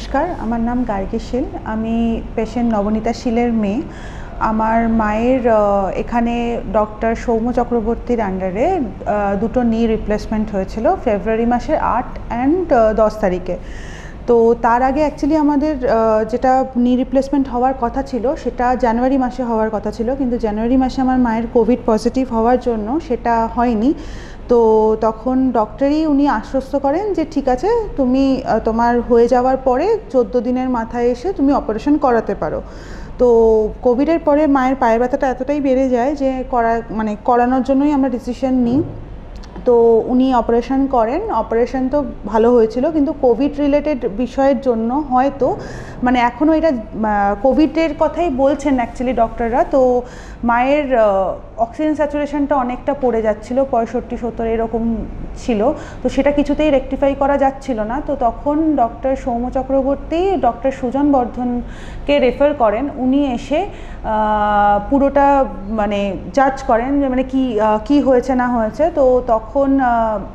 নমস্কার, আমার নাম গার্গি শীল। আমি পেশেন্ট নবনীতা শীলের মেয়ে। আমার মায়ের এখানে ডক্টর সৌম্য চক্রবর্তীর আন্ডারে দুটো নি রিপ্লেসমেন্ট হয়েছিল ফেব্রুয়ারি মাসের 8 অ্যান্ড 10 তারিখে। তো তার আগে অ্যাকচুয়ালি আমাদের যেটা নি রিপ্লেসমেন্ট হওয়ার কথা ছিল সেটা জানুয়ারি মাসে হওয়ার কথা ছিল, কিন্তু জানুয়ারি মাসে আমার মায়ের কোভিড পজিটিভ হওয়ার জন্য সেটা হয়নি। তো তখন ডক্টরই উনি আশ্বস্ত করেন যে ঠিক আছে, তুমি তোমার হয়ে যাওয়ার পরে 14 দিনের মাথায় এসে তুমি অপারেশন করাতে পারো। তো কোভিডের পরে মায়ের পায়ের ব্যথাটা এতটাই বেড়ে যায় যে করানোর জন্যই আমরা ডিসিশন নিই। তো উনি অপারেশন করেন। অপারেশন তো ভালো হয়েছিল, কিন্তু কোভিড রিলেটেড বিষয়ের জন্য হয়তো এখনও এটা কোভিডের কথাই বলছেন অ্যাকচুয়ালি ডক্টররা। তো মায়ের অক্সিজেন স্যাচুরেশনটা অনেকটা পড়ে যাচ্ছিলো, 65-70 এরকম ছিল। তো সেটা কিছুতেই রেকটিফাই করা যাচ্ছিল না। তো তখন ডক্টর সৌম্য চক্রবর্তী ডক্টর সুজন বর্ধনকে রেফার করেন। উনি এসে পুরোটা জাজ করেন যে কি হয়েছে না হয়েছে। তো তখন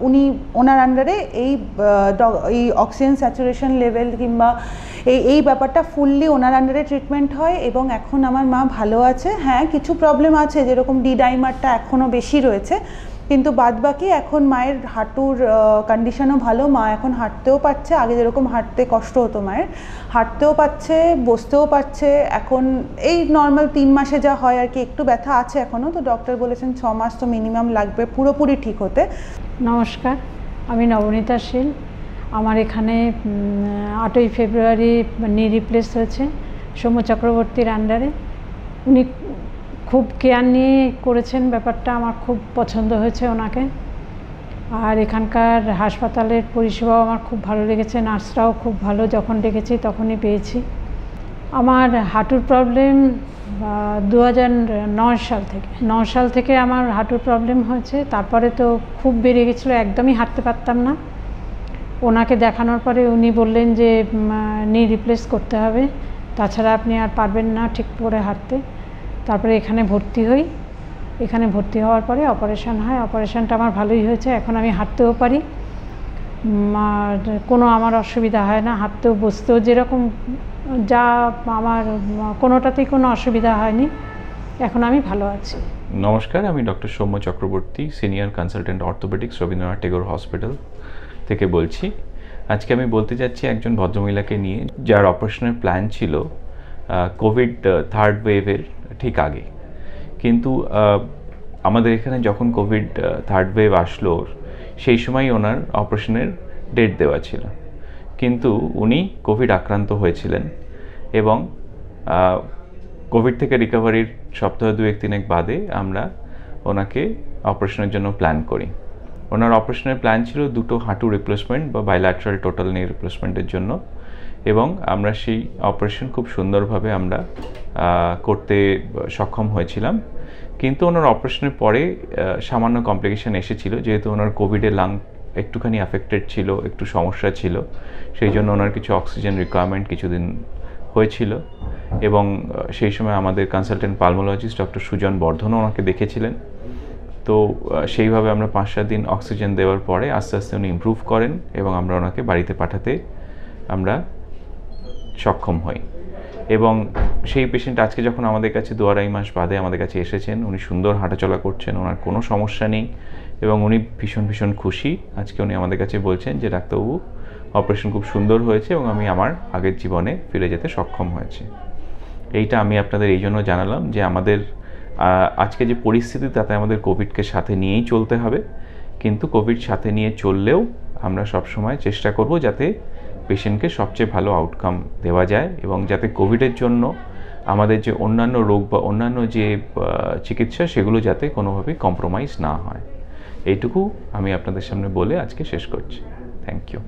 উনি ওনার আন্ডারে এই অক্সিজেন স্যাচুরেশন লেভেল কিংবা এই ব্যাপারটা ফুললি ওনার আন্ডারে ট্রিটমেন্ট হয় এবং এখন আমার মা ভালো আছে। হ্যাঁ, কিছু প্রবলেম আছে, যেরকম ডি ডাইমারটা এখনও বেশি রয়েছে, কিন্তু বাদবাকি এখন মায়ের হাঁটুর কন্ডিশনও ভালো। মা এখন হাঁটতেও পারছে, আগে যেরকম হাঁটতে কষ্ট হতো মায়ের, হাঁটতেও পারছে, বসতেও পারছে। এখন এই নর্মাল 3 মাসে যা হয় আর কি, একটু ব্যথা আছে এখনও। তো ডক্টর বলেছেন 6 মাস তো মিনিমাম লাগবে পুরোপুরি ঠিক হতে। নমস্কার, আমি নবনীতা শীল। আমার এখানে 8ই ফেব্রুয়ারি নি রিপ্লেস হয়েছে সৌম্য চক্রবর্তীর আন্ডারে। উনি খুব কেয়ার নিয়ে করেছেন ব্যাপারটা, আমার খুব পছন্দ হয়েছে ওনাকে। আর এখানকার হাসপাতালের পরিষেবাও আমার খুব ভালো লেগেছে, নার্সরাও খুব ভালো, যখন ডেকেছি তখনই পেয়েছি। আমার হাঁটুর প্রবলেম 2009 সাল থেকে আমার হাঁটুর প্রবলেম হয়েছে। তারপরে তো খুব বেড়ে গেছিলো, একদমই হাঁটতে পারতাম না। ওনাকে দেখানোর পরে উনি বললেন যে নি রিপ্লেস করতে হবে, তাছাড়া আপনি আর পারবেন না ঠিক করে হাঁটতে। তারপরে এখানে ভর্তি হই। এখানে ভর্তি হওয়ার পরে অপারেশন হয়। অপারেশনটা আমার ভালোই হয়েছে, এখন আমি হাঁটতেও পারি, আর কোনো আমার অসুবিধা হয় না। হাঁটতেও বসতেও যেরকম যা আমার কোনোটাতেই কোনো অসুবিধা হয়নি, এখন আমি ভালো আছি। নমস্কার, আমি doctor Soumya Chakraborty, senior consultant orthopaedic surgeon Tagore hospital থেকে বলছি। আজকে আমি বলতে যাচ্ছি একজন ভদ্রমহিলাকে নিয়ে, যার অপারেশনের প্ল্যান ছিল কোভিড 3rd ওয়েভের ঠিক আগে। কিন্তু আমাদের এখানে যখন কোভিড 3rd ওয়েভ আসলো, সেই সময় ওনার অপারেশনের ডেট দেওয়া ছিল, কিন্তু উনি কোভিড আক্রান্ত হয়েছিলেন এবং কোভিড থেকে রিকভারির সপ্তাহ 2-3 বাদে আমরা ওনাকে অপারেশনের জন্য প্ল্যান করি। ওনার অপারেশনের প্ল্যান ছিল দুটো হাঁটু রিপ্লেসমেন্ট বা বাইল্যাটারাল টোটাল নি রিপ্লেসমেন্টের জন্য, এবং আমরা সেই অপারেশন খুব সুন্দরভাবে আমরা করতে সক্ষম হয়েছিলাম। কিন্তু ওনার অপারেশনের পরে সামান্য কমপ্লিকেশন এসেছিল, যেহেতু ওনার কোভিডে লাং একটুখানি অ্যাফেক্টেড ছিল, একটু সমস্যা ছিল, সেই জন্য ওনার কিছু অক্সিজেন রিকোয়ারমেন্ট কিছুদিন হয়েছিল। এবং সেই সময় আমাদের কনসালটেন্ট পালমোলজিস্ট ডক্টর সুজন বর্ধনও ওনাকে দেখেছিলেন। তো সেইভাবে আমরা 5-7 দিন অক্সিজেন দেওয়ার পরে আস্তে আস্তে উনি ইমপ্রুভ করেন এবং আমরা ওনাকে বাড়িতে পাঠাতে আমরা সক্ষম হই। এবং সেই পেশেন্ট আজকে যখন আমাদের কাছে 2-2.5 মাস বাদে আমাদের কাছে এসেছেন, উনি সুন্দর হাঁটাচলা করছেন, ওনার কোনো সমস্যা নেই এবং উনি ভীষণ ভীষণ খুশি। আজকে উনি আমাদের কাছে বলছেন যে ডাক্তারবাবু, অপারেশন খুব সুন্দর হয়েছে এবং আমি আমার আগের জীবনে ফিরে যেতে সক্ষম হয়েছে। এইটা আমি আপনাদের এই জন্য জানালাম যে আমাদের আজকে যে পরিস্থিতি, তাতে আমাদের কোভিডকে সাথে নিয়েই চলতে হবে, কিন্তু কোভিড সাথে নিয়ে চললেও আমরা সবসময় চেষ্টা করব যাতে পেশেন্টকে সবচেয়ে ভালো আউটকাম দেওয়া যায় এবং যাতে কোভিডের জন্য আমাদের যে অন্যান্য রোগ বা অন্যান্য যে চিকিৎসা, সেগুলো যাতে কোনোভাবেই কম্প্রোমাইজ না হয়। এইটুকু আমি আপনাদের সামনে বলে আজকে শেষ করছি। Thank you.